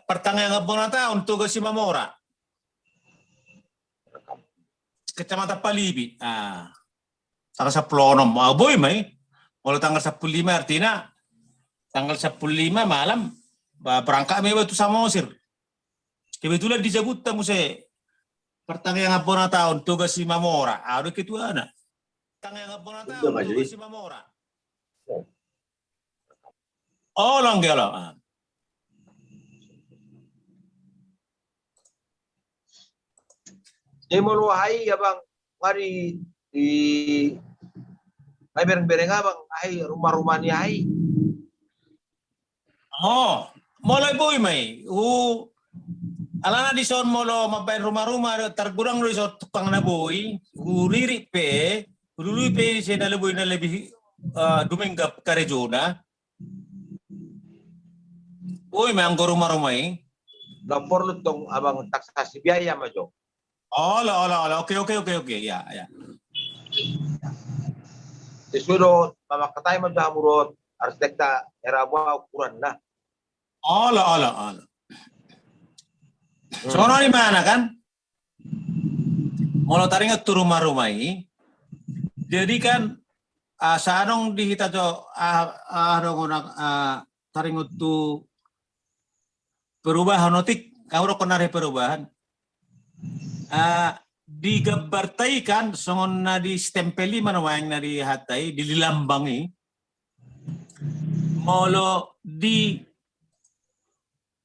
Pertengahan bulan tahun tugas si Mamora. Kecamatan Palibi. Tanggal 10 boy may. Kalau tanggal 15 artinya tanggal 15 malam berangkat may waktu Samosir. Kebetulan di Jabuta mo sa pertengahan bulan tahun tugas si Mamora. Ada ketua anak. Pertengahan bulan tahun tugas si Mamora. Oh, lang gala. Jadi mau hai abang hari di hai bereng-bereng abang hai rumah-rumahnya hai. Oh, mulai boy may. Alana di son molo mabain rumah-rumah tergurang di son tukang na boy. Uriri pe, uriri pe siya nalaboy na lebih dumenggap karejona. Boy may ang rumah-rumah eh. Lapor lu tong abang taksasi biaya majo. Oke. Ya. Sesudah mama katay mo jamurot arsitekta era buah ukuran nah. Ola. So ano ni mana kan? Molo taringat tu rumah-rumah ini. Jadi kan sa anong dihita jo taringot tu perubahan notik kauro konare perubahan. Digabartay kan songon na di stempeli manawang na di hatay dililambangi molo di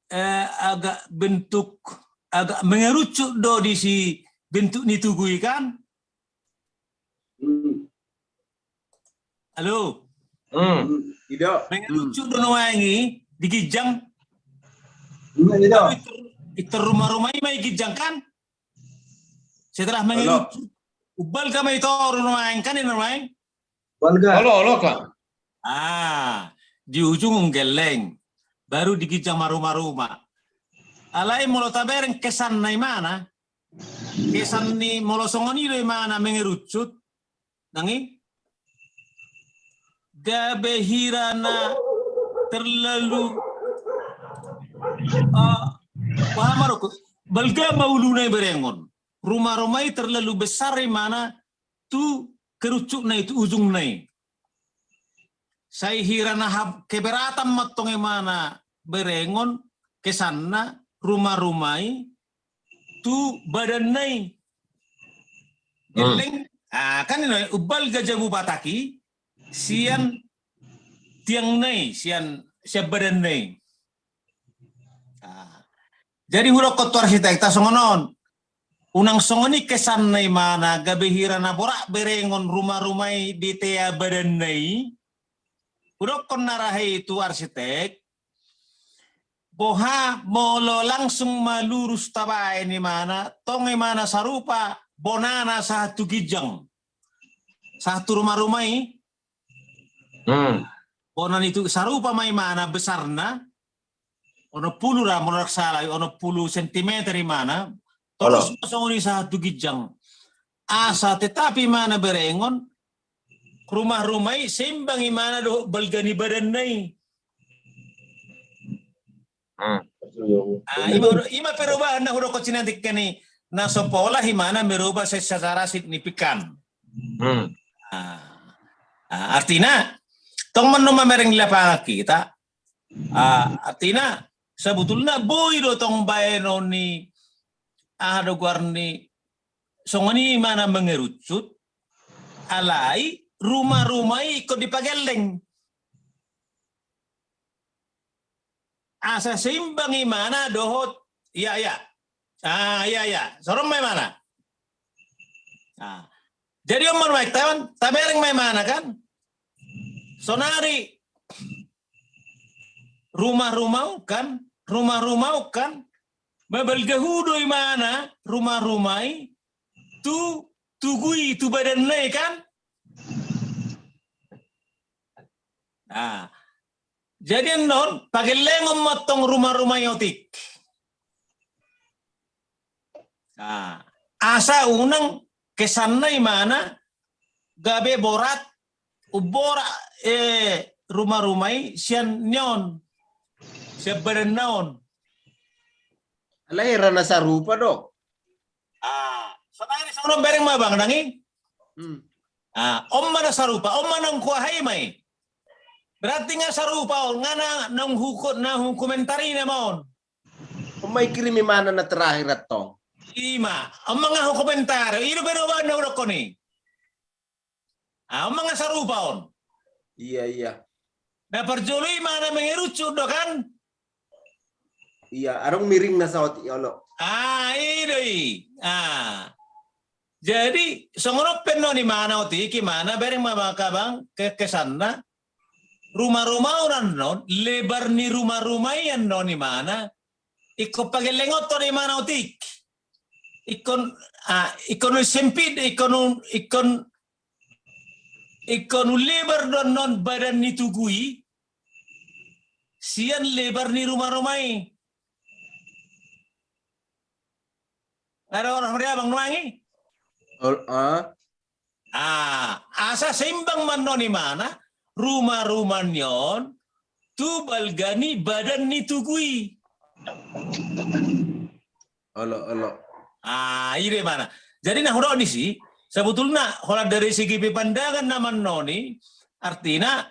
agak bentuk agak mengerucut do di si bentuk nitugui kan. Halo. Tidak. Mengerucut do nawangi digijang. Itu rumah-rumah ini may gijang kan? Setelah mengerucut, ubal ka may ito rumah kan ini rumah. Halo kak. Di ujung geleng, baru digijang rumah-rumah. Alay molo tabereng kesan na mana? Kesan ni molo songoni do mana mengerucut? Nangi? Gabehirana terlalu paham aku? Balga maulunay berengon. Rumah-rumah terlalu besar di mana tu kerucuk na itu ujung na. Saya hira na keberatan matong mana berengon kesana rumah-rumah tu badan na. Geleng kan ini ubal gajabu bataki sian tiang na sian badan na. Jadi huruf kotor arsitekta songonon. Unang songoni kesan na mana gabehira na borak berengon rumah-rumah di tea badan na. Huruf konarahe itu arsitek. Boha molo langsung malurus tabay ni mana. Tong mana sarupa bonana satu gijang. Satu rumah-rumah bonan itu sarupa may mana besar na. Ono puluh ra monak salay, ono 10 sentimeter mana. Terus masuk ini satu gijang. Asa tetapi mana berengon rumah-rumah sembang mana do balgani badan nai. Ima perubahan na huruf kocinatik kani na sopola himana merubah secara signifikan. Artinya tong menuma mereng lapangan kita. Artinya sebetulnya boy do tong bayano ni ada guarni songoni mana mengerucut alai rumah-rumah ikut dipageleng asa seimbangi mana dohot ya sorong may mana jadi omong baik tawan tabereng may mana kan sonari rumah-rumah kan Mabalgahudo mana rumah-rumah tu tugui tu badan nai kan? Jadi non pakai lengom matong rumah-rumah yotik. Asa unang kesanai mana gabe borat ubora rumah-rumah sian nyon siya badan naon. Lahiran na sa rupa, Dok. So na sa unang bereng mabang nangi? Om mana sa rupa, om manang kuahay may. Berarti nga sa rupa, nga na komentary na maon. Kung may krimi mana na terakhir at tong. Ima, ang mga komentaryo, ino ba ba na ko ni? Ang mga sa rupa on. Iya. Na perjuloy mana mengirucu do kan? Iya, arong miring na sa oti, olo. Ini. Jadi, songonok penno ni mana oti, kimana bereng mabakabang kekesan na rumah-rumah orang non, lebar ni rumah-rumah yan non ni mana, iko pagelengot to ni mana otik. Ikon sempit, ikon lebar don non badan ni tugui, sian lebar ni rumah-rumah ini. Ada orang bang nuangi? Asa seimbang man non ni mana, rumah-rumah nyon, tu balgani badan ni tugui. Olo. Ini mana? Jadi nah ini sih, sebetulnya kalau dari segi pandangan naman noni, artinya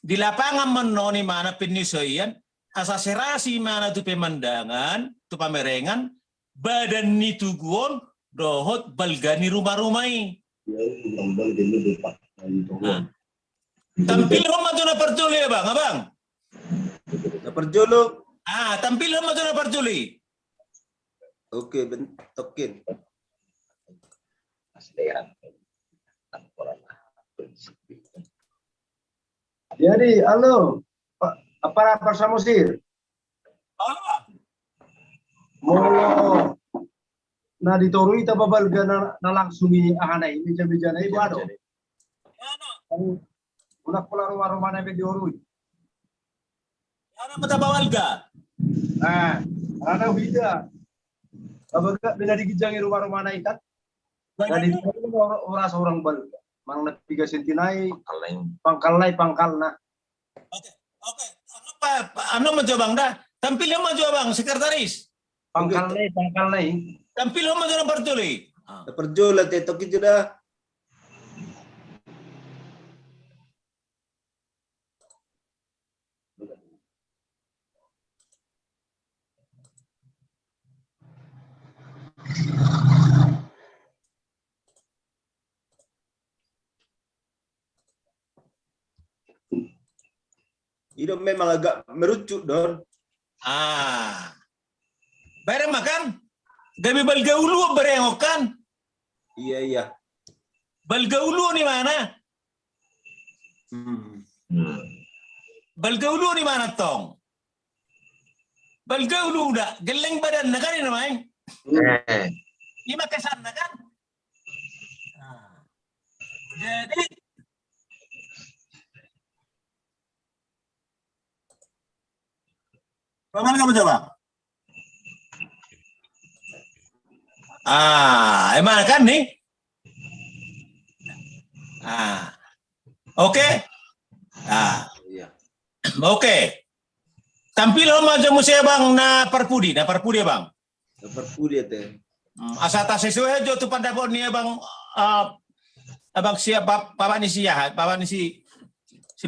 di lapangan menoni mana penyesuaian, asaserasi mana tu pemandangan, tu pamerengan, badan ni tuguon, dohot balgani rumah-rumah ini. Tampil rumah tu na perjuli ya bang, abang? Na perjulo. Tampil rumah tu na perjuli. Oke, bentokin. Jadi, halo, para Samosir. Mau na ditorui tababal na langsung ini ahanay, meja-meja na ibu ado. Unak pula rumah-rumah na diorui. Ano matabawal ka? Ada bida. Abaga binadigijangi rumah-rumah na ikat. Jadi orang seorang bal. Mang na 3 sentinay, pangkal na. Oke. Ano mo bang da? Tampil mo bang sekretaris. Pangkal na. Tampil mo na perjuli. Na perjulo te toki juda. Itu memang agak merucut, Don. Bareng makan? Gabi balgaulu berengokan? Iya. Balgaulu ni mana? Balgaulu ni mana tong? Balgaulu udah geleng badan na kan ini namanya? Ima kesan na kan? Jadi bagaimana kamu coba? Emang kan nih? Oke. Iya. Oke. Tampil aja musya bang na parpudi bang. Na perpudi te. Asata sesuai jo tu pada pon niya bang abang siya papa ni si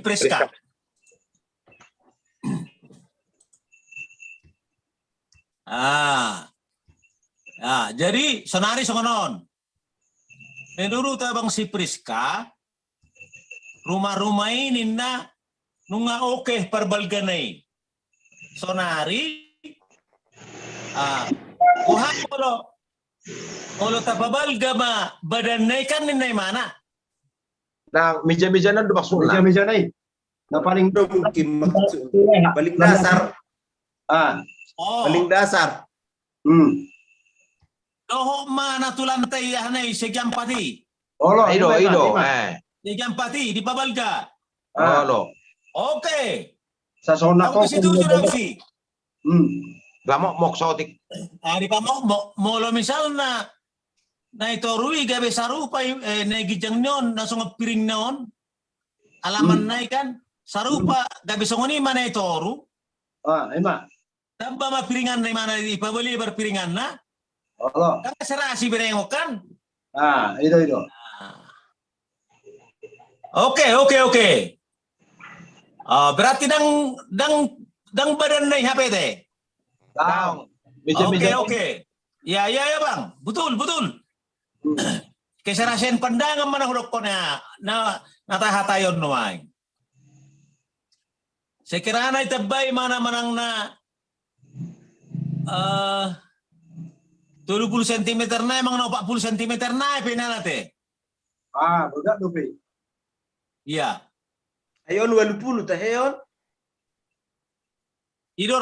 Priska. Jadi senari songonon. Menurut abang si Priska, rumah-rumah ini na nunga oke perbalganay. Sonari, kuha kalau tapabalga ma badan na ikan ninay mana? Nah, meja-meja na maksud lah. Meja-meja na. Na paling Mungkin maksud paling dasar. Paling dasar. Doho mana tu lantai ya nai sekian pati. Ido. Sekian pati di pabalga. Oke. sa zona ko. Ako situ sudah sih. Lamok moksotik. Di pamok mo misal na ito rui gabe sarupa na gijang nyon na sunga piring noon. Alaman na ikan sarupa gabe songoni mana ito ru. Ima. Tamba mapiringan na mana ipabali berpiringan na. Oh. Kan serasi berengok kan. Itu. Oke. Berarti dang badan na HP teh. Daong. Oke. Ya bang, betul. Keserasian pandangan mana huruf na natahatayon nuay. Sekiranya itabay mana manang na 30 cm na emang na 40 cm na pinalate. Berdak dupi. Iya. Ayon 80 teh ayon. Ido.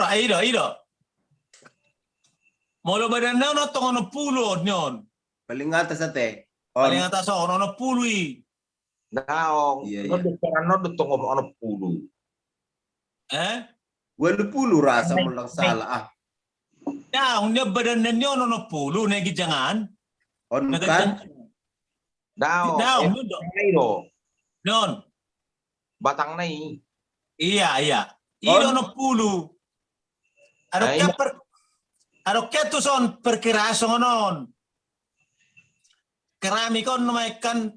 Molo badan na no tongo 10 nyon. Paling atas ate. Paling atas ono 10 i. Daong. Iya. No dutong ono pulu. 80 rasa mo lang salah. Ya, unya badan na nyon ono 10 na gijangan. On kan? Daong. Daong. Non. Batang nai. Iya. Ido ono 10. Ano kaya to son perkiraso non. Kerami kon namaykan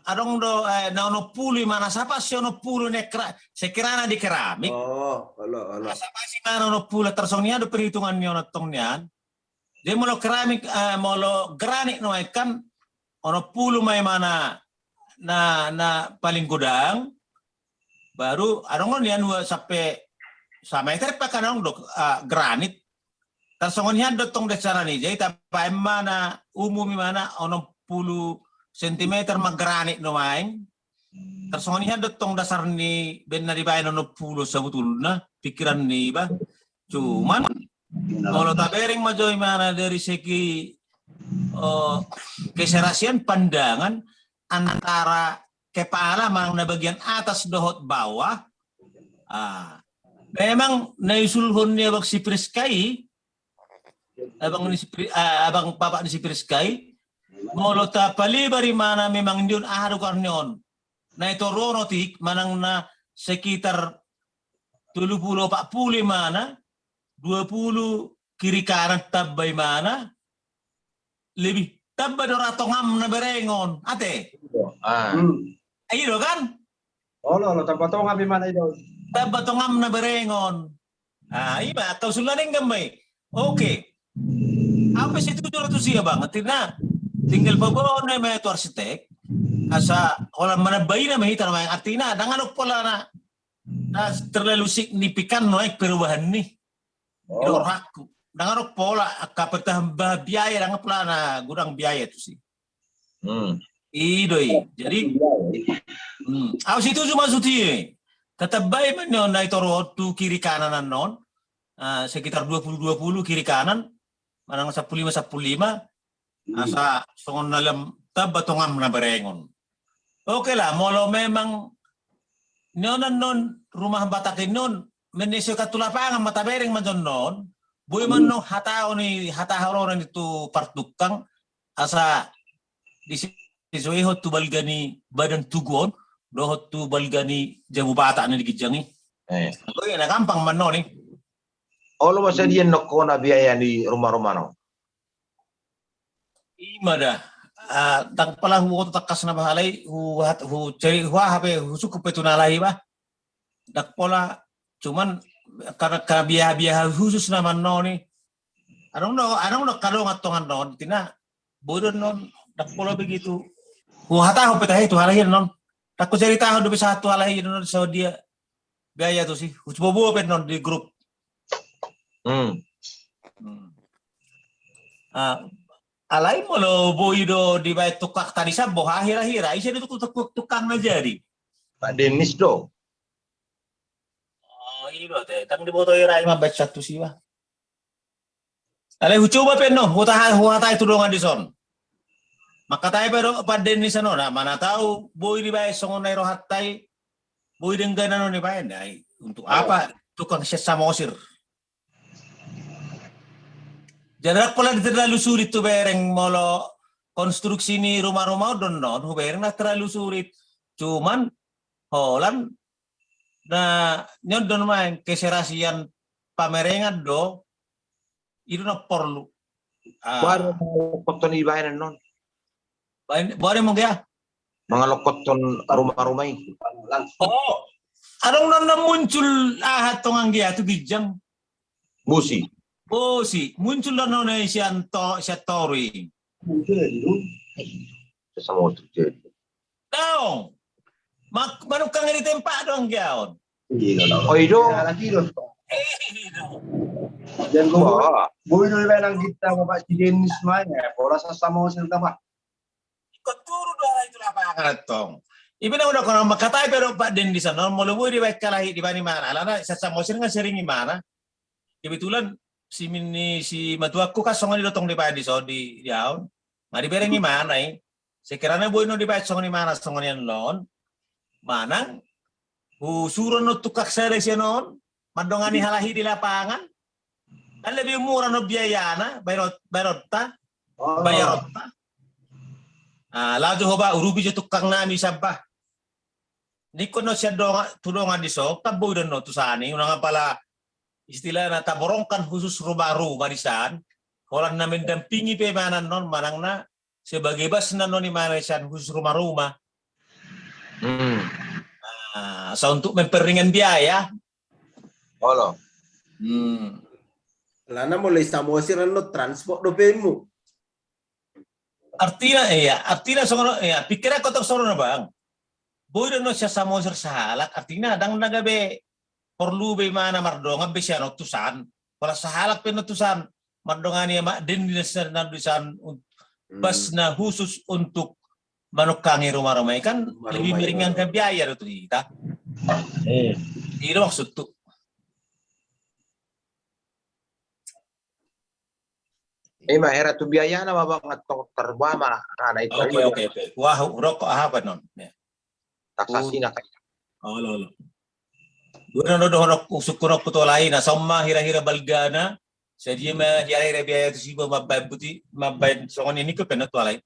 adong do na ono 10 mana sapa si ono 10 ne sekiranya di keramik. Alo. Sapa si mana ono 10 tersongnya ada perhitungan nyo natong niyan. Jadi molo keramik molo granit namaykan ono 10 may mana na paling gudang baru adong niyan sampai sa meter pa kanong do granit. Tersongonnya dotong desara ni jadi tapi mana umumi mana ono 10 cm magranit no main. Tersongonnya dotong dasar ni benar di bayan ono 10 sebetulnya pikiran ni ba. Cuman kalau tabering majoy mana dari segi keserasian pandangan antara kepala mang na bagian atas dohot bawah. Memang naisulhon niya bak si Priskai abang bapak di Priskai molo ta palibari mana memang diun ahadu karnyon na ito ronotik manang na sekitar 30-40 mana 20 kiri kanan tabay mana lebih tabay do ratongam na berengon ate ayo kan Lo tapatong kami mana itu. tabatongam na berengon iba kau sulaning gamay okay. Apa sih itu siya banget na tinggal bawa na may ito arsitek asa orang manabay na mahita na may artina dangan pala na terlalu signifikan no perubahan ni aku dangan pola kapag biaya dangan pala na gudang biaya itu sih idoi jadi apa sih itu cuma suti katabay man yun na ito tu kiri kanan non sekitar 20-20 kiri kanan manang 15-15 asa songon dalam tabatongam na berengon. Okay lah, molo memang non rumah batakin non menisyo katulapangan matabereng man non buy man no hatao ron itu partukang asa di sisuiho tu balgani badan tugon dohot tu balgani jabu bata na digijangi. Okay na gampang man no ni. Olo masa dia noko na biaya di rumah-rumah no. Ima dah. Tang pala hu takas na bahalay hu ceri hu hape hu sukup itu nalai bah. Dak pola cuman karena biaya khusus naman no ni. Anong no kalau ngatongan non tina bodoh non dak pola begitu. Hu hata hu petah itu halahin non. Takut cerita hu do bisa satu halahin non so dia biaya tu sih. Hu coba pen non di grup. Alay mo lo boido di bay tukak tadi sa boha hira-hira isa dito tukang na jadi. Pak Denis do. Ilo te tang di boto ira ima baca tu siwa. Alay coba penno huata itu dongan di son. Maka tayo pero Pak Denis ano na mana tahu boy di bay songon na rohatay boy denggan ano ni bay dai untuk apa tukang siya samosir. Jadi pala terlalu sulit tuh bereng molo konstruksi ni rumah-rumah don bereng na terlalu sulit. Cuman Holland na nyon don main keserasian pamerengan do itu na perlu. Baru lokot ni bayan non. Boleh mo kaya? Mga lokot rumah-rumah ini. Oh, anong na muncul ahat tong ang giya to bijang. Busi. Oh, si muncul na no na siya tori. Sa mga terjadi. Daong. Manok kang ini tempat dong giyaon. Oh, itu. Lagi doon. Dan boy no iba nang kita Bapak si Dennis maya. Bola sa Samoa ba? Kuturo doon itu lapangan tong. Iba na udah kono makatay pero Pak Den di sana mau lubu di baik kalahi di bani mana. Alana sa Samoa nga sering mana. Kebetulan si matuaku kasongan ditotong di bani so di yaon. Mari berengi mana sekiranya boy no di baik songan di mana songan yan lon. Manang suruh no tukak sere siya noon, mandongani halahi di lapangan, dan lebih murah no biayana, bayarotta. Laju hoba urubi jo tukang nami sabah. Niko no siya tulungan di so, taboy dan no tusani, unang pala istilah na taborongkan khusus rumah-rumah di saan, kalau namin dampingi pemanan non, manang na sebagai bas na non imana siya khusus rumah-rumah. So untuk memperingan biaya. Halo. Lana mulai Samosir no transport do pemu. Artinya sono pikir aku tak sono na bang. Boy no siya Samosir sahalak artinya dang nagabe perlu be mana mardonga be siya no tusan. Wala sahalak pe no tusan mardongani ma din na tusan bas na khusus untuk manukangi rumah-rumah kan lebih meringankan biaya itu kita. Itu maksud tuh. Mahera tu biaya na babang atong terbama ana itu. Oke. Wah, rokok apa non? Taksasi na kayo. Oh, lolo. Dua no do sukurok puto lain na somma hira-hira balgana. Jadi hira-hira biaya itu sih mabay songon ini ke penat lain.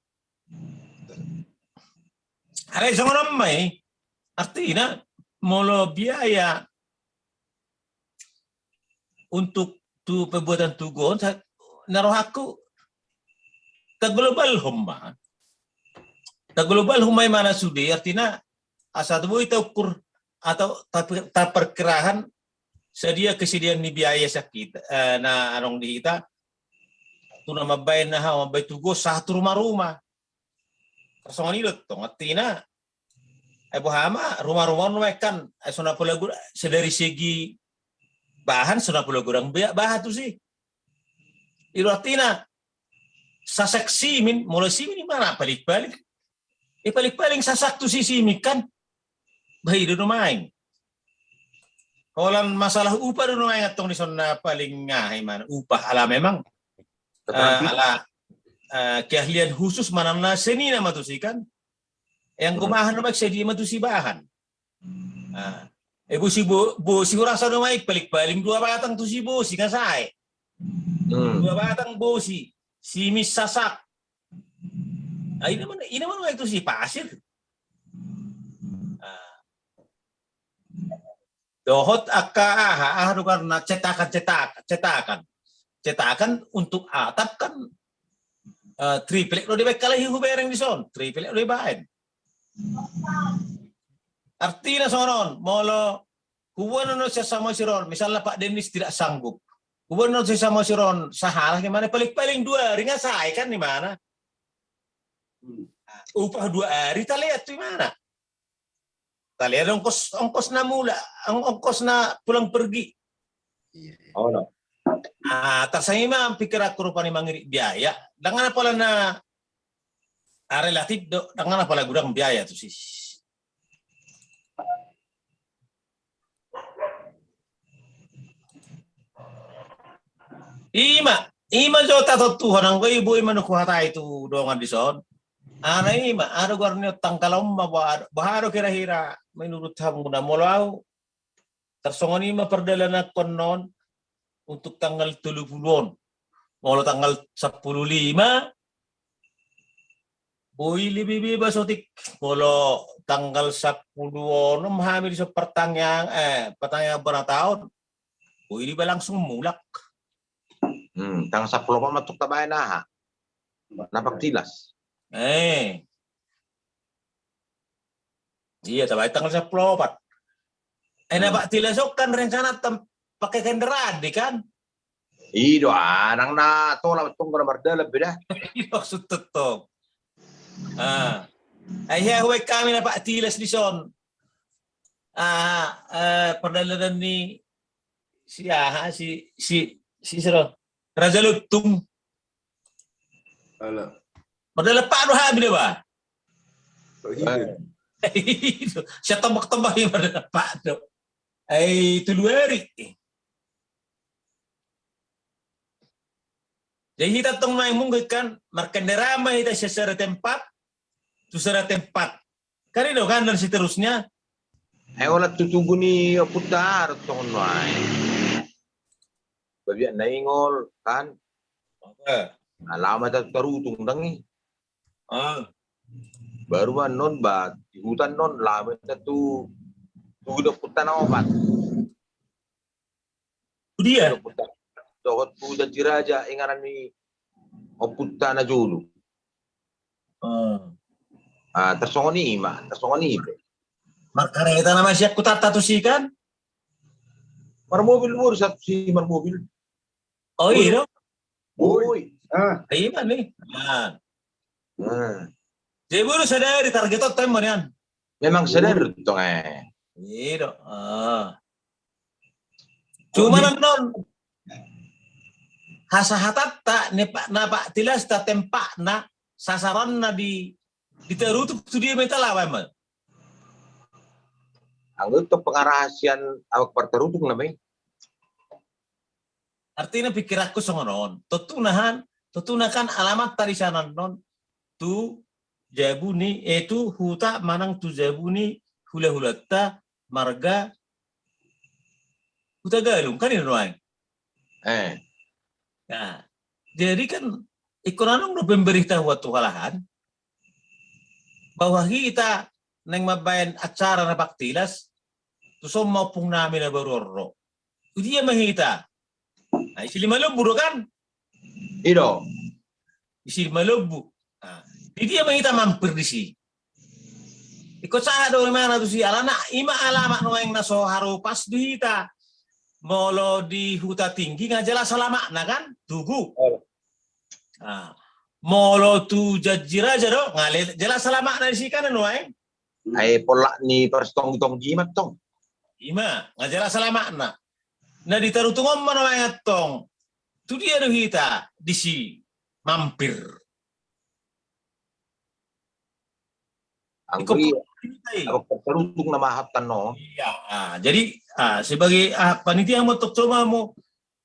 Ada songon mai artinya molo biaya untuk tu pembuatan tugon naruh aku ke global humma mana sudi artinya asal tu itu ukur atau tak perkirahan sedia kesediaan ni biaya sakit na anong di kita tu nama bayi na bayi tugo satu rumah kasongan itu tong artinya Ibu hama rumah-rumah kan sona pula sedari segi bahan sona pula kurang bahan tu sih. Itu artinya sasak simin mulai simin mana balik-balik. Balik-balik sasak tu si simin kan bayi do main. Kalau masalah upah do main atong di sona paling ngahay mana upah ala memang ala keahlian khusus mana na seni nama tu sih kan. Yang kumahan naman siya di matusi bahan. Si rasa naman balik-balik dua batang tu si bosi kan say. Dua batang bosi si Miss Sasak. Ini naman itu si pasir. Dohot karena cetakan untuk atap kan triplek lo dibekalahi hubereng di son, triplek lo dibahan. Artinya sonon, molo kubuan no siya sama si Ron, misalnya Pak Dennis tidak sanggup. Kubuan no siya sama si Ron, sahalah gimana? Paling-paling 2 hari nggak say kan di mana? Upah 2 hari, kita lihat di mana? Kita lihat ongkos na mula, ongkos na pulang pergi. Oh no. Tarsay mah pikir aku rupanya mangiri biaya. Dengan pala na relatif dengan pala gudang biaya tu sih. Ima jota to Tuhan ang ibu ima no kuhata itu dongan di son. Ana ima aro garnyo tangkalam baharo kira-kira menurut kamu na molau tersongon ima perdalana konon untuk tanggal 30-on. Molo tanggal 15 boy lebih bebas otik. Molo tanggal 10-on hamil sa pertanyaan berapa tahun Pwede ba langsung mulak? Tang sa pulo pa matuk tabay na ha. Napagtilas. Iya, tabay tanggal sa plopat. Napaktilasok kan rencana pakai kendaraan, kan? Ido nang na tola tunggu na mardala beda. Maksud tetap. Ay huwag kami napaktilas di son. Perdalanan ni si Siro. Raja Lutung. Ala. Padahal paano habi na ba? Hidup. Siya tambak-tambak yung padahal paano. Ay tulueri. Jadi kita tong may mungkit kan, markanderama kita secara tempat, secara tempat. Kanino kan dan seterusnya. Ay wala tutugo ni putar tong noy. Babiya naingol kan. Alamat at tarutung dangi. Baru non ba di hutan non lamat na tu tugo putan na opat. Dia. Dokot po da jiraja ingaran ni opunta na julu. Tersongon ni ima, tersongon ni ibe. Markareta naman siya kutatusikan. Marmobil mo sa si marmobil. Oh iya. Uy. Ay man eh. Jadi baru sadari target time mo yan. Memang sadar to Iya. Cuma non hasahatatta napa tilas ta tempak na sasaran na diterutuk tu dia minta lawan man. Ang ito pangarahasyan awak parterutuk na may. Artinya pikir aku songonon. Tutunakan alamat tadi sana non tu jabuni itu huta manang tu jabuni hula-hulata marga huta galung kan ini doang. Nah, jadi kan ikonan udah pemberitahu Tuhan bahwa kita neng mabayan acara na baktilas tu semua pung namin na baroro. Dia mahita. Nah, isi 5,000 kan? Ido. Isi 5,000. Nah, dia mahita mampir di si. Ikut sa do mana tu si alana ima alamat no yang naso harupas dihita. Molo di huta tinggi nggak jelas selama nah kan tugu molo tu jajira jero nggak jelas selama dari si kan nuai Ay pola ni perstong tong jimat tong ima nggak jelas selama nah ditaruh tungom mana yang tong tu dia do hita di si mampir angkri awak parterutuk na mahatan no. Iya, jadi sebagai panitia mau coba mau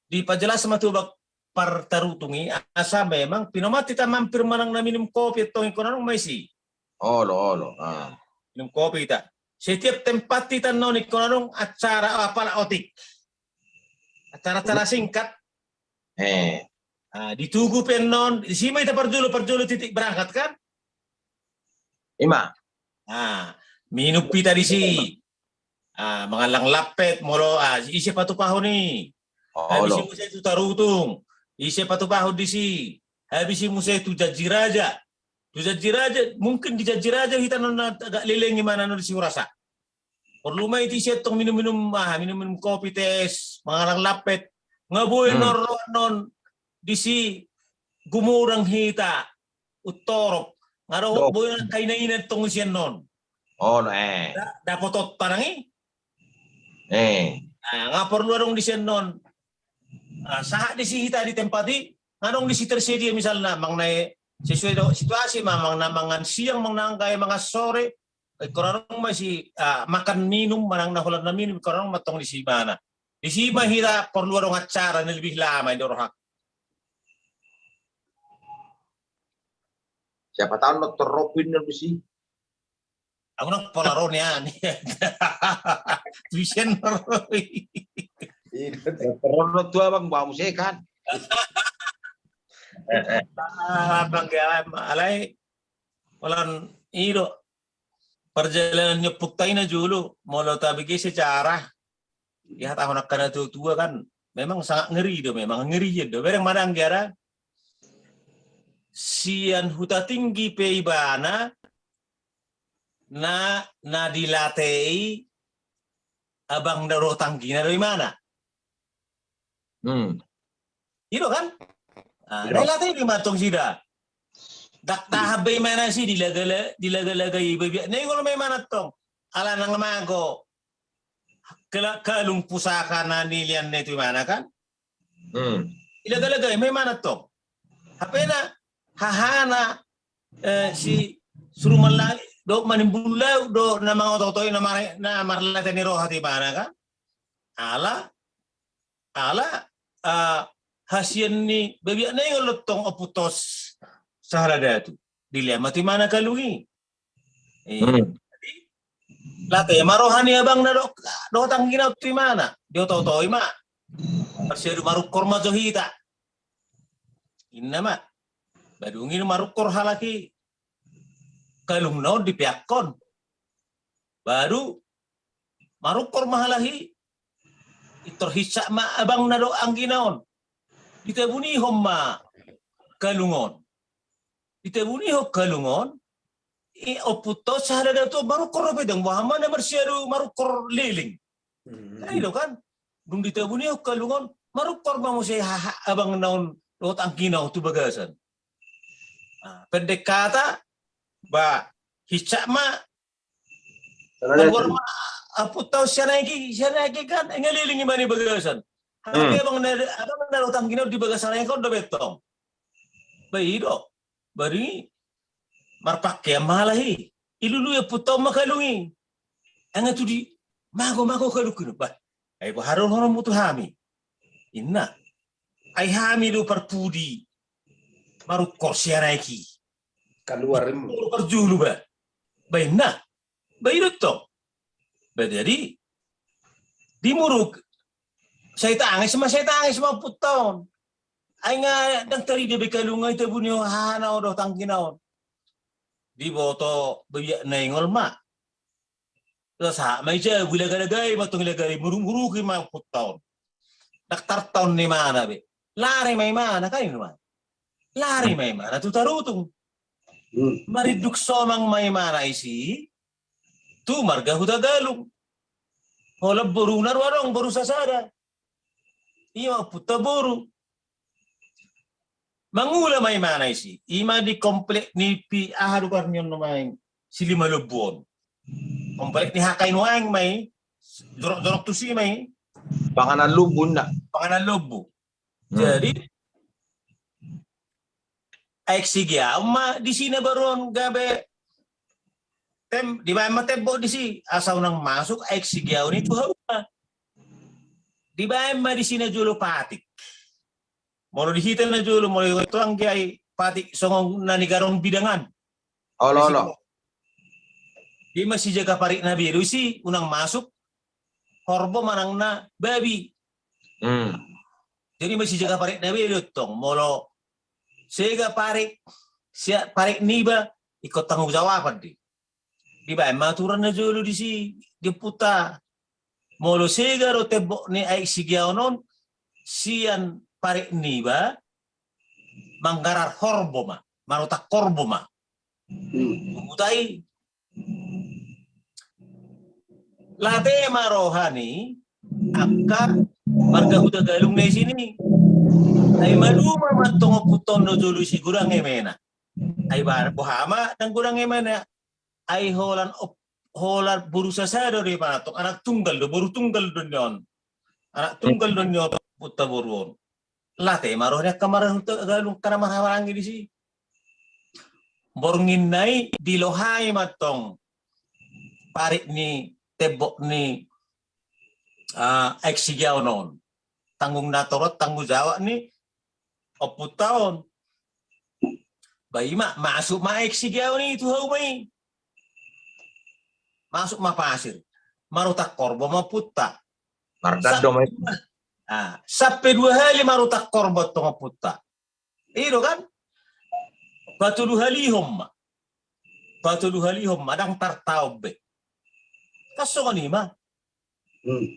dipajelas sama tuh bak partarutungi asa memang pinomati kita mampir manang na minum kopi atau ikonan maisi. Olo. Minum kopi kita. Setiap tempat kita non ikonan acara apa otik. Acara-acara singkat. Ditugu penon, di sini kita perjulu titik berangkat kan? Ima. Minum pita di si. Mengalang lapet molo isi patu paho ni. Habis musa itu tarutung. Isi patu paho di si. Habis musa itu jajiraja. Tu jajiraja mungkin di jajiraja kita nona agak leleng gimana no di si rasa. Perlu mai ti setong minum kopi tes, mengalang lapet. Ngaboy non di si gumurang hita utorok. Ngaro boy na kainain tong siyan non. Dapotot parangi. Nga perlu dong di siyan non. Saat di si hita di tempat di, nganong di si tersedia misalnya mengenai sesuai situasi mang namangan siang mang kaya mga sore korang masih makan minum manang nahulan na minum korang matong di si mana. Di si mahira perlu dong acara na lebih lama di rohak. Siapa tahu nak teropin na bisi. Ako nang polaron yan. Tuition na Teron na tua bang bawa musikan. Bang alay walang iro perjalanan niyo puktay na julo molo tabi secara Ya tahun akan tua kan memang sangat ngeri do, memang ngeri do. Bereng mana anggara sian huta tinggi peibana na dilatei abang daro tanggina dari mana? Itu kan? Iya. Dilatei di matong sida. Dak tahap mana sih dilagala ibabi. Nih kalau memang tong ala nang mago kalung pusaka na nilian na ito mana kan? Ilagay memang tong. Hapena hahana si suruman lang do manimbulaw do na mga ototoy na marlata ni roha ti mana kan? Ala hasian ni babi na yung lutong oputos sa halada ito. Dilema ti mana kalungi. Late marohani abang na do tangginaw ti mana. Di ototoy ma. Masyado marukor mazohita. Inama. Badungin marukor halaki. Kalung naon di piakon. Baru marukor mahalahi. Itorhisa ma abang na do ang ginaon. Ditabunihom ma kalungon. Ditabunihom kalungon. Oputo sa halada to marukor na pedang. Wahama na masyado marukor liling. Kaya kan? Nung ditabunihom kalungon. Marukor ba mo siya abang naon do ang ginaw to bagasan. Pendekata ba hitsama ma aputaw siya naiki kan ngalilingi mani bagasan abang narutang ginaw di bagasan ko do betong baido bari marpakke malahi ilulu ya putaw makalungi anga tudi mago kalukino ba ay baharon hono mutu hami inna ay hami do parpudi marukor siya naiki Keluar. Perjulu ba? Baik na. Baik itu. Jadi dimuruk. Saya tangis sama puton. Ay nga dang tari de bekalunga ito bunyo hana do tangkinaon. Di boto biya na ingol ma. Terus may siya gulagay matong ilagay murumuruki ma puton. Daktar taon ni mana be. Lari may mana kayo naman. Lari may mana tutarutong. Mariduk somang may mana isi tu marga huda galung hola boru narwarong boru sasada iya puta boru mangula may mana isi ima di komplek ni pi aharu karnyon may silima lubon komplek ni hakain wang may dorok tu si may Panganan lubun na. panganan lobo jadi Exigya, di sini baron gabe di ba matebo di si asaw nang masuk exigya ni tuhaw na. Di ba di sini julo patik. Moro dihita na julo mo ito ang gay patik songong nanigarong bidangan. Olo. Di masih jaga parik na biru si unang masuk horbo manang na babi. Jadi masih jaga parik na biru tong molo sega parik niba ikut tanggung jawaban di ba maturan na jolo di si diputa molo sega ro tebo ni ay sigyaonon sian parik niba manggarar horbo ma marutak korbo ma umutai late marohani akka marga huda galung na sini ay maluma man tong puton no julu si gurang emena ay bar buhama nang gurang emena ay holan burusa sado ri panatok anak tunggal do buru tunggal do nyon anak tunggal do nyon putta boruon late marohnya kamaran to galung kana marhawangi di si borngin nai dilohay matong parik ni tebok ni exigyaw non tanggung natorot tanggung jawab ni oput tahun bayi masuk exigyaw ni itu may masuk pasir marutak korbo maputta Markad do may. sampai 2 hari marutak korbo to maputta iro kan batu 2 halihom madang tartaob be kaso kanima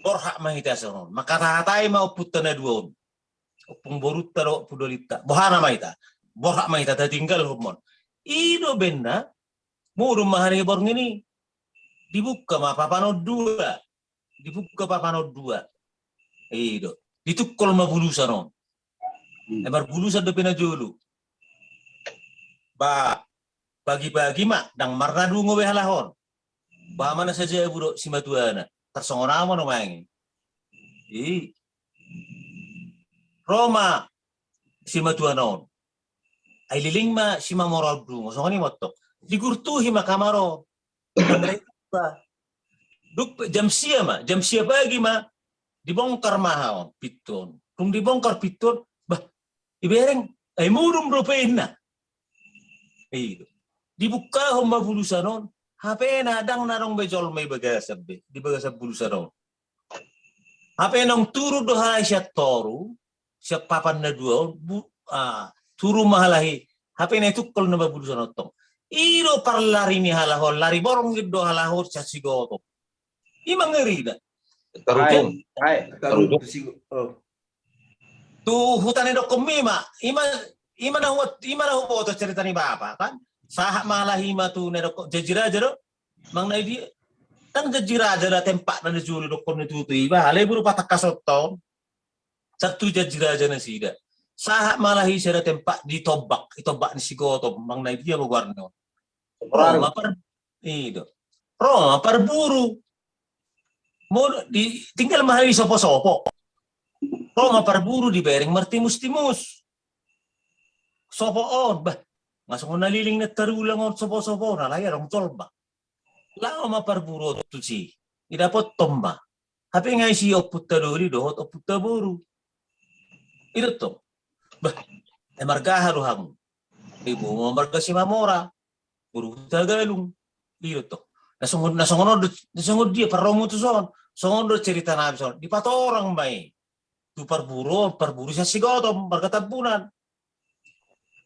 Borhak mahita sonon. Makatahatay mauputan na duon. Upung borut taro pudolita. Bohana mahita. Borhak mahita tinggal humon. Ino benda murum mahari bor ngini. Dibuka papanod dua. Dibuka papanod dua. Ido. Ditukol mabulusan non. Ebar bulusan do pinajulu. Bagi-bagi mak dang marna dungo we halahon. Ba mana saja buro si matuana. Tersongona mo no mangi. Roma si matuanon. Ay liling ma si mamoral dungo. So kani motok. Digurtuhi makamaro. Duk jam siya pagi ma dibongkar mahal piton. Kung dibongkar piton, bah ibereng ay murum rupain na. Dibuka hom mabulusanon. HP na dang narong bejol may bagasab di bagasab bulusanon. HP nang turu doha siya toru siya papan na duo turu mahalahi. HP na itukol na mabulusanon tong. Iro parlari ni halahol lari borong gido halahol sa sigoto. Imang ngerida. Tarutong. Tarutong. Tu hutan itu kumima, ima na hubo to cerita ni bapa kan? Sahak malahima tu nedok jajira jero, mang na dia, tang jajira jero tempat na julu dokon itu iba, ale buru patak kasoton, satu jajira jero sida. Sahak malahi jero tempat di tobak ni sigoto, mang na dia magwarno. Roma par buru. Mo tinggal mahali sopo-sopo. Roma parburu di bereng martimus-timus. Sopo on bah. Masuk naliling na tarulang on sopo-sopo na layar ang tolba. Lao maparburu to si. Idapot tomba. Hapi nga si oputadori dohot oputaburu. Ito to. Bah. Margaharuhang. Ibu marga si Mamora. Buru tagalung. Ito to. Nasungod dia paromo to son. Songon cerita nabi son. Di patorang bay. Tu parburu sa sigoto margatabunan.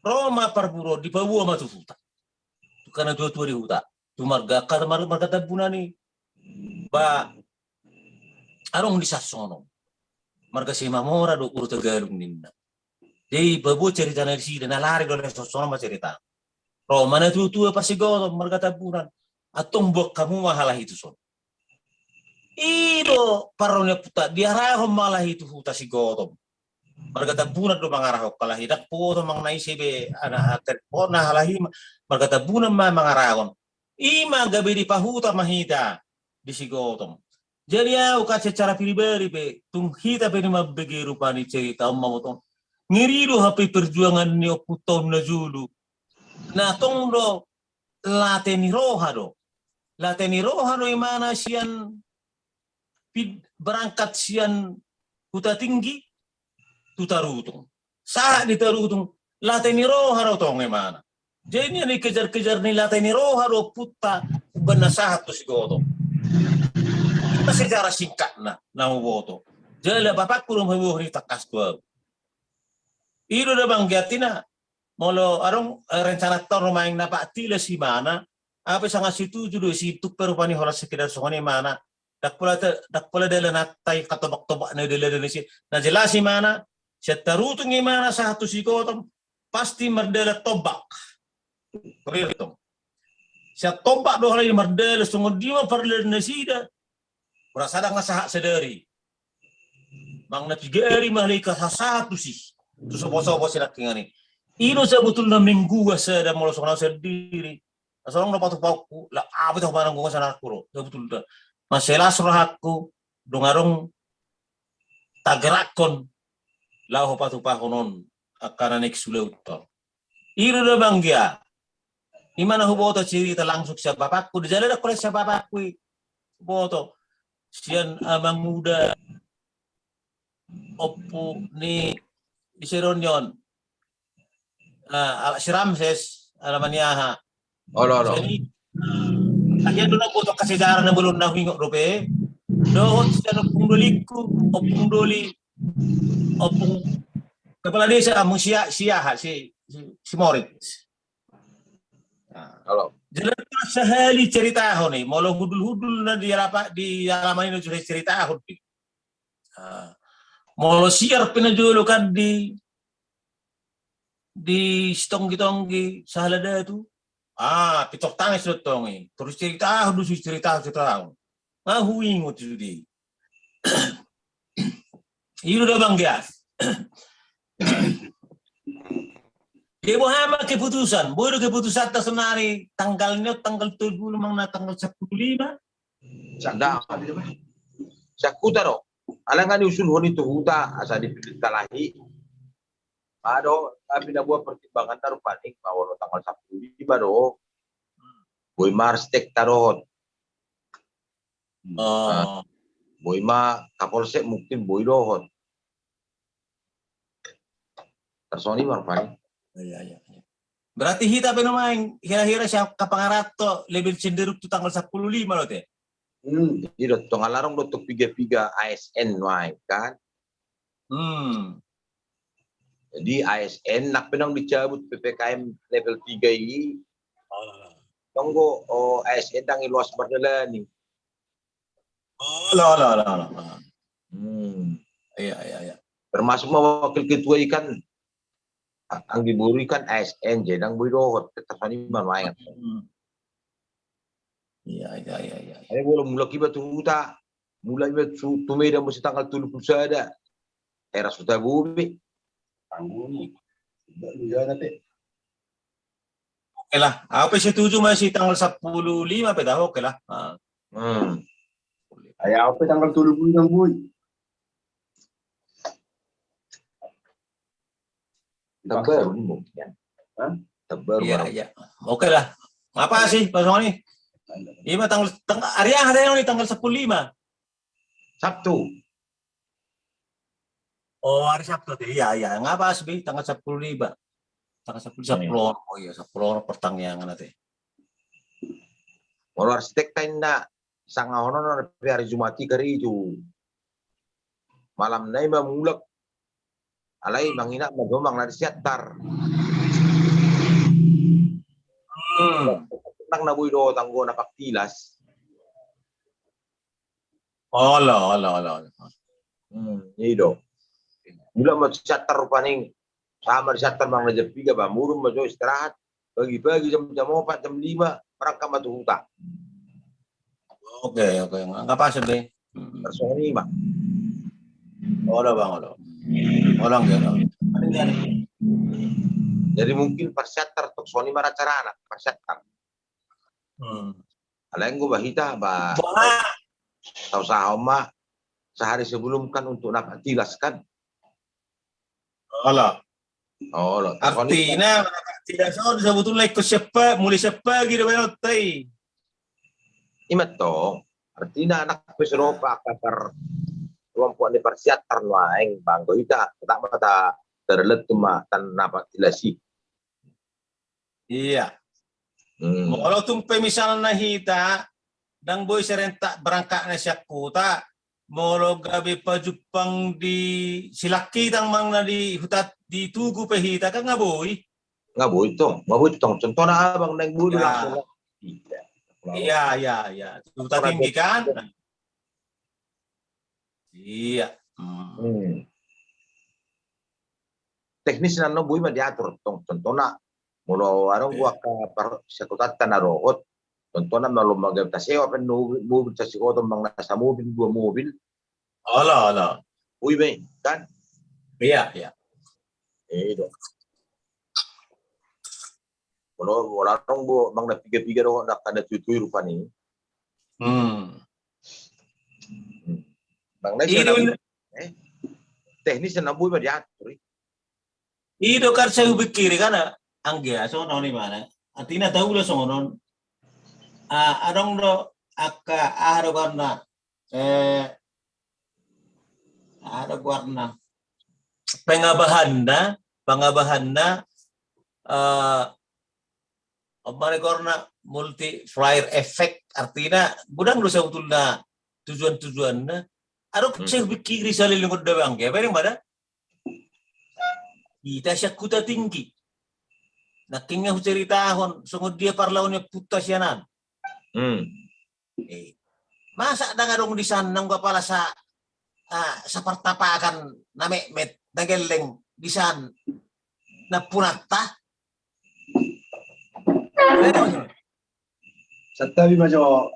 Roma parburu di pabuo matufuta. Tu kana dua di huta. Tu margatabunan ni ba arong di sasono. Marga si Mamora do uru tagalung ninna. Dei pabuo cerita na si na lari do sasono ma cerita. Roma na tu pasigoto margatabunan. Atong buat kamu mahalah itu son. Ido paronya puta diarahom malah itu huta si gotom. Margata bunat do mangarahok kalah hidak po to mang naisebe ana atet po na halahi margata bunat mangarahon. Ima gabe di pahuta mahita di si gotom. Jadi ukat secara pribadi be tung hita be mabege rupani cerita mamotong. Ngirido hape perjuangan ni oputon na julu. Na tong do lateni roha do. Lateni roha do imana sian berangkat sian huta tinggi tu tarutung. Saat di tarutung lateni roha do tong imana. Jadi ni kejar-kejar ni lateni roha do puta benar sahat tu si goto. Kita secara singkat na boto. Jadi bapak kurang memuhri takas tua. Ido da banggatina molo arong rencana tahun rumaing napak tila si mana apa sangat situ judo si tuk perupani horas sekedar songone mana dak pula dala natai katobak-tobak na dala si na jelas si mana siya tarutung mana satu si kotom pasti merdela tobak perito siya tobak do halay merdela sungod di ma parler na sida merasa dak nasahak sedari mang napigari malika satu si tu sopo-sopo sila kingani ino sa betul na minggu sa da molo sokna sendiri asalong na patu-pau la abot ako manang gua sa nakuro sa betul da maselas rohakku dongarong tagrakon lao patu-pau non akana nek suleuto iro na bangya imana huboto cerita langsung sa bapakku di jalan ako sa bapakku boto siyan amang muda opo ni Isiron yon si Ramses alaman niya ha jadi kaya doon ako ito kasidara na bulon na hingo rupe doon siya pungdoliku o pungdoli o kepala desa among siya si Moritz Kalau Jalan sehali cerita nih, mau hudul-hudul na di halaman ini sudah cerita nih. Mau siar pinajulu kan di stonggi sahalada itu. Pitok tangis sudah tongi. Terus cerita. Huing itu di. Itu udah bang dia. Dia Muhammad keputusan, bodoh keputusan tersenari tanggal 7 mang tanggal 15. Sanda, sakuta ro. Alangan usul honi tu huta asa dipilih talahi. Ado tapi na buat pertimbangan taruh panik bahwa tanggal 15 do. Boy Mars tek tarot. Boy ma kapolsek mungkin boy dohon. Tersoni mar panik. Iya. Berarti hita main hira-hira siya kapangarato level cenderung tu tanggal 15 loh teh. Jadi tong alarong do tok piga ASN wae kan. Jadi ASN nak penang dicabut PPKM level 3 ini. Tunggu ASN tang luas berdela ni. Lah. Iya. Termasuk mewakil ketua ikan ang diburikan ASN jedang buidohot tersani mamayang. Iya. Ay belum mulai kibat tuhuta. Mulai kibat tumeda mesti tanggal 30 ada. Era sudah bubi. Tanggung. Tidak nanti. Oke lah. Apa setuju masih tanggal 15 dah oke lah. Ayah apa tanggal 26 boy? Tebar mungkin. Tebar. Iya. Oke lah. Apa sih Pak Sony? Iya tanggal hari yang nih tanggal 15. Sabtu. Oh, hari Sabtu. Iya. Ngapa sih tanggal 15. Tanggal 10. Oh iya, 10 pertanggiangan nanti. Kalau arsitek tenda sanga honor hari Jumati kari itu. Malam nai mamulak. Alai mangina magomang na siatar. Nang nabuy do tanggo na paktilas. Allah. Ido. Mula mo siatar paning sama di siatar mang najepiga ba murum mo istirahat. Pagi-pagi jam 4 jam 5 merangkam batu huta. Oke. Enggak apa sih. Tersoni mah. Bang. Orang gitu. Jadi mungkin persiatar tok Sony maracarana persiatar. Alain gua bahita ba. Tahu sahoma sehari sebelum kan untuk nak tilas kan. Allah. Artinya tidak soal sebetulnya ikut siapa, mulai siapa gitu kan otai. Imat to. Artinya anak peseropa kasar kelompok ni persiatar lain banggo ita tak mata terlet cuma tan napak tilasi. Iya. Kalau tumpe misalnya hita dang boy serentak berangkat na siya kuta molo gabi pa Jepang di silaki tang mang na di hutat di tugu pa hita ka nga boy. Nga boy to, mabuti tong contoh na abang nang budo langsung. Iya. Hutat tinggi kan? Iya. Teknis na no boy diatur tong contoh na molo arong gua ka sekutatan na rohot. Contoh na malo magam taseo pen mobil sa sikoto mang nasa mobil dua mobil. Allah. Uy be kan? Iya. Do. Molo wala rong bo mang na piga-piga ro na kada tutuy rupani. Bang na teknis na boy diatur. Ido kar saya pikir kan anggia so no ni mana. Atina tahu lo so no. Arong do aka aro warna ada warna pengabahan na korna multiplier effect artinya gudang lo sebetulnya tujuan-tujuannya aro saya pikir salil lingkod dawang ya bareng mana kita syakuta tinggi nakingnya ceritahon sungguh dia parlaunnya putas yanan. Masa da ngadong di sana ng kepala sa pertapakan na met nageleng di sana na punata. Sa tabi majo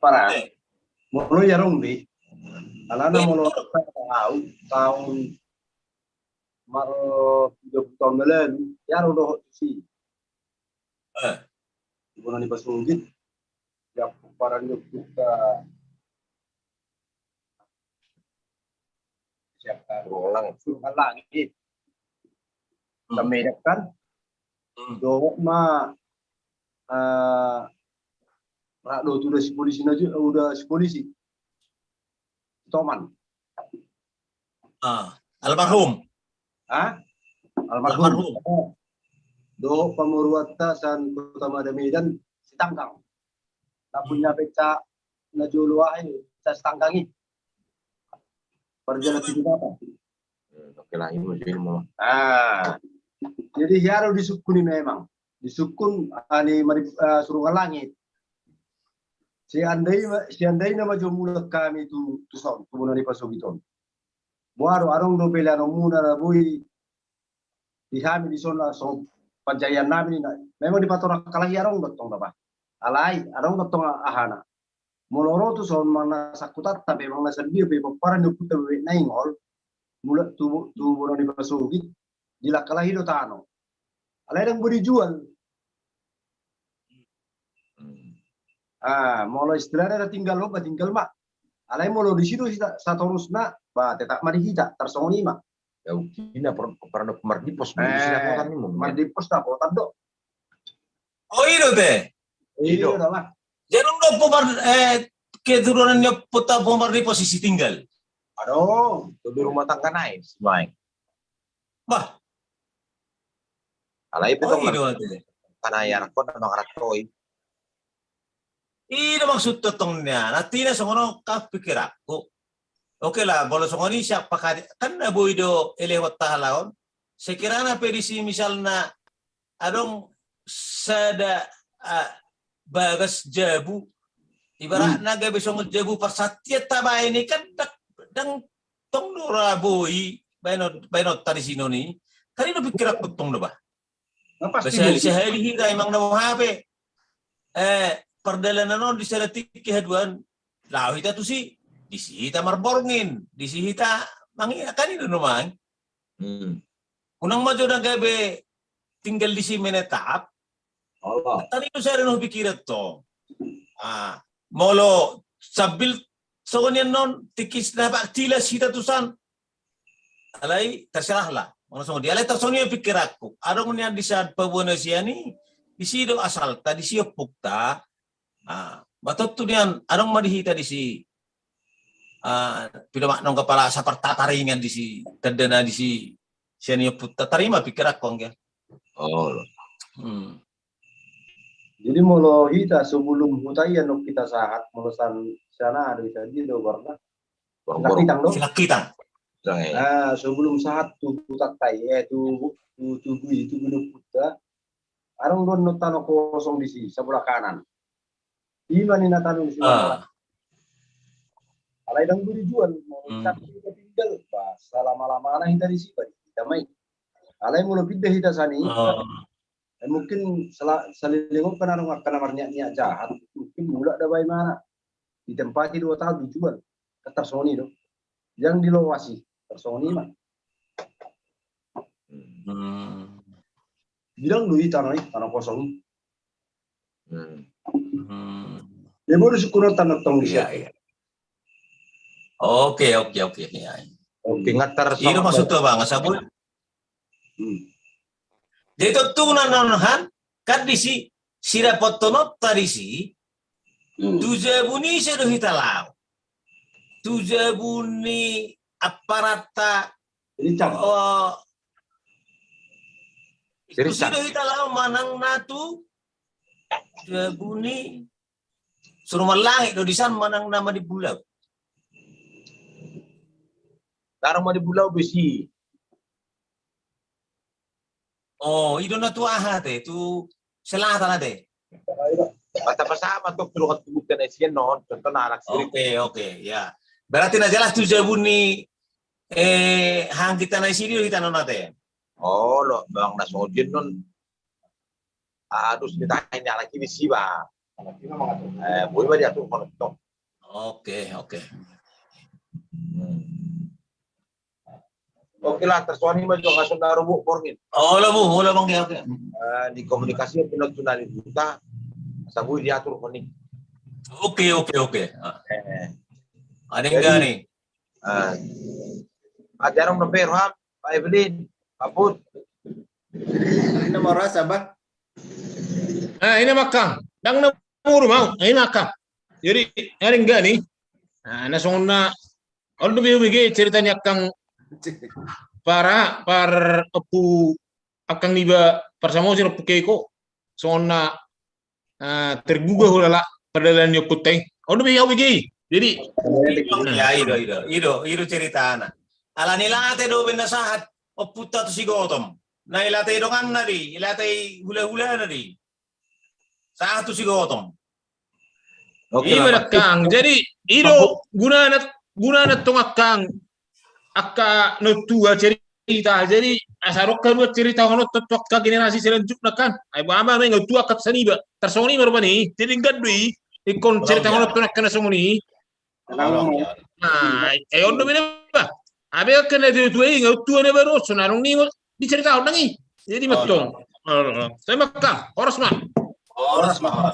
para molo yarong bi alana molo tahun maro 30 tahun lalu yaro do si bukan di Pasugit ya para kita siapa Berulang. suruh langit kami kan do ma rado tu udah si polisi aja udah si polisi Toman Almarhum. almarhum do pamurwata san Kota Medan si Tanggang tak punya beca na juluai sa tanggangi perjalanan tinggi apa Oke lah, ini mau. jadi hiaro disukuni memang disukun ani surungan langit si andai nama jomula kami tu son kemudian di Pasugiton buaro arong do pelano muna na bui di kami di zona so panjayan namin memang di patora kalahi arong dotong ba alai arong dotong ahana moloro tu son mana sakutat tapi memang nasa dia be paparan do puta be naingol mula tu bono di Pasugit dila kalahi do tano alai dang budi jual molo istilahnya ada tinggal lo tinggal mak alai molo di situ satu rusna ba tetap mari kita tersongoni mak Ya ukina pernah mardipos di sini kan ini mardipos tak potan do Oh itu teh. iya dah lah Jangan dong keturunannya putar pomar di posisi tinggal. aduh di rumah tangga naik main Bah. ala itu Oh dong itu teh. karena ya rakon nang rakoi Ini maksud totongnya. Nanti na songono pikir aku. Oke lah, kalau songoni siapa kan na boido elewat tahalaon. Sekiranya pedisi misalnya adong sada bagas jabu ibarat naga besong jabu persatya taba ini kan dang tong dora boy bainot tadi sino ni. Kali no pikir aku tong do ba. Sehari hita emang na HP. Perdalanan non di sana tiki haduan lau hita tu si di hita marborngin di hita mangi kan itu nomang unang maju na gabe tinggal di si menetap tadi itu saya no pikiran to molo sabil sokonyan non tikis na baktila hita tusan alai terserah lah ono dia alai tersonia pikir aku adong nian di saat pabuana siani di sido asal tadi siyo pukta batot tu nian adong madihita di si pidamak nong kepala sapar tataringan di si tendana di si siani pukta tarima pikir aku enggak jadi molo hita sebelum hutayan no kita saat molo sana ada jadi do warna silakitang do silakitang sebelum saat tu tatai tu gunung puta arong don no tano kosong di si sebelah kanan Ima ni natano di sini. Alai dang beri jual mau tapi kita tinggal pas lama-lama ana hita di sini kita main. Alai mulu pindah hita sani. Mungkin salilingok kan arong akan amarnya jahat. Mungkin mula ada bagaimana di tempat itu 2 tahun dijual ke tersoni do. Yang dilowasi tersoni mah. Bilang duit tanah kosong. Ya baru syukur tanah tong iya. Oke. Ya. Pingatar Itu maksudnya bang, sabun. Jadi tutunan nanahan kan di si sirapotonot tadi si tujabuni sedo hitalau. Tujabuni aparata itu sedo hitalau manang natu tujabuni suruh langit do di sana manang nama di pulau. Tarong mau di pulau besi. Oh, itu na tu ahate, tu selatan ate. Basta pasama to pero katubuktan ay siya noon. Contoh na anak siri. Oke, ya. Berarti na jelas tu jabun ni hang kita na sini kita non ate. Oh, lo bang nasojin nun. Aduh, nitahin niya lagi di siba. Boy ba dia tuh kalau to. Oke. Oke lah, tersuani mah juga nggak saudara bu porgin. Oh, lo bang ya, oke. Di komunikasi yang tunal kita, sabu diatur konik. Oke. Ada enggak nih? Ajaran nomor ham, Pak Evelyn, Pak Put. Ini mau rasa, Bah? Ini makang. Dang na muro mau. Ini makang. Jadi, ada enggak nih? Nasong na aldo bigi ceritanya kang para apu akang niba bersama si Pukeko. Sona tergugah hulala perdalan yokuteng. Aldo bigi. Jadi, Ya, itu cerita anak. Ala nilate do benasahat oputta tu sigotom. Na ilate do kan nadi, ilate hula-hula nadi. Satu sigotom. Oke iya lah, kang. Jadi, itu guna tong akang akka nutua cerita. Jadi, asarok kan cerita hono tutuak ka generasi selanjutnya kan. Ay mama may nutua kat saniba. Tersoni merbani. Jadi gadui ikon cerita hono tunak kana sumuni. Nah, ayo ndo bine ba. Abe kan itu tua ne baru sonarong ni dicerita orang ni. Jadi metong. Saya makan, horas mah. Horas mah.